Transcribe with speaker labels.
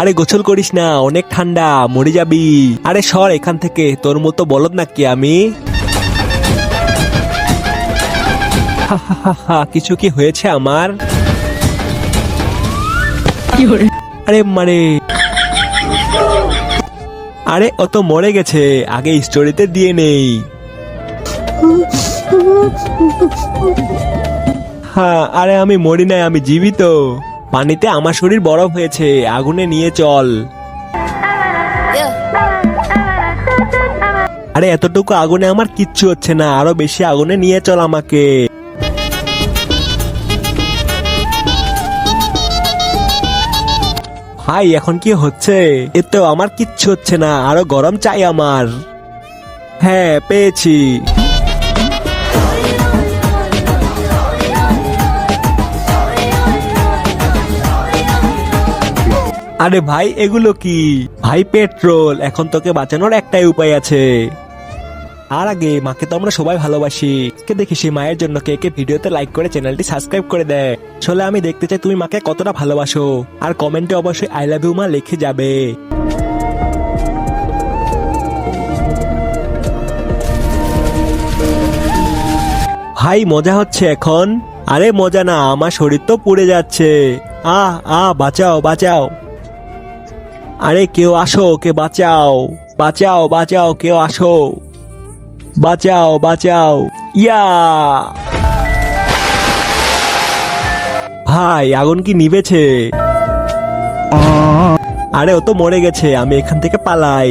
Speaker 1: আরে গোসল করিস না, অনেক ঠান্ডা, মরে যাবি। আরে সর এখান থেকে, তোর মতো বলদ নাকি আমি? কিছু কি হয়েছে আমার? আরে মানে আরে ও তো মরে গেছে, আগে স্টোরিতে দিয়ে নেই। হ্যাঁ, আরে আমি মরি নাই, আমি জীবিত। পানিতে আমার শরীর বরফ হয়েছে, আগুনে নিয়ে চল। আরে এতটুকু আগুনে আমার কিচ্ছু হচ্ছে না, আরো বেশি আগুনে নিয়ে চল আমাকে। ভাই এখন কি হচ্ছে? এতো আমার কিচ্ছু হচ্ছে না, আরো গরম চাই আমার। হ্যাঁ পেয়েছি। আরে ভাই এগুলো কি? ভাই পেট্রোল, এখন তোকে বাঁচানোর একটাই উপায় আছে। আর আগে মাকে তো আমরা সবাই ভালোবাসি, কে দেখি সেই মায়ের জন্য কে কে ভিডিওতে লাইক করে চ্যানেলটি সাবস্ক্রাইব করে দেয়। আসলে আমি দেখতে চাই তুমি মাকে কতটা ভালোবাসো, আর কমেন্টে অবশ্যই আই লাভ ইউ মা লিখে যাবে। ভাই মজা হচ্ছে এখন? আরে মজা না, আমার শরীর তো পুড়ে যাচ্ছে। বাঁচাও বাঁচাও। আরে কেউ আসো, কে বাঁচাও বাঁচাও বাঁচাও, কেউ আসো, বাঁচাও বাঁচাও। ইয়া ভাই আগুন কি নিভেছে? আরে ও তো মরে গেছে, আমি এখান থেকে পালাই।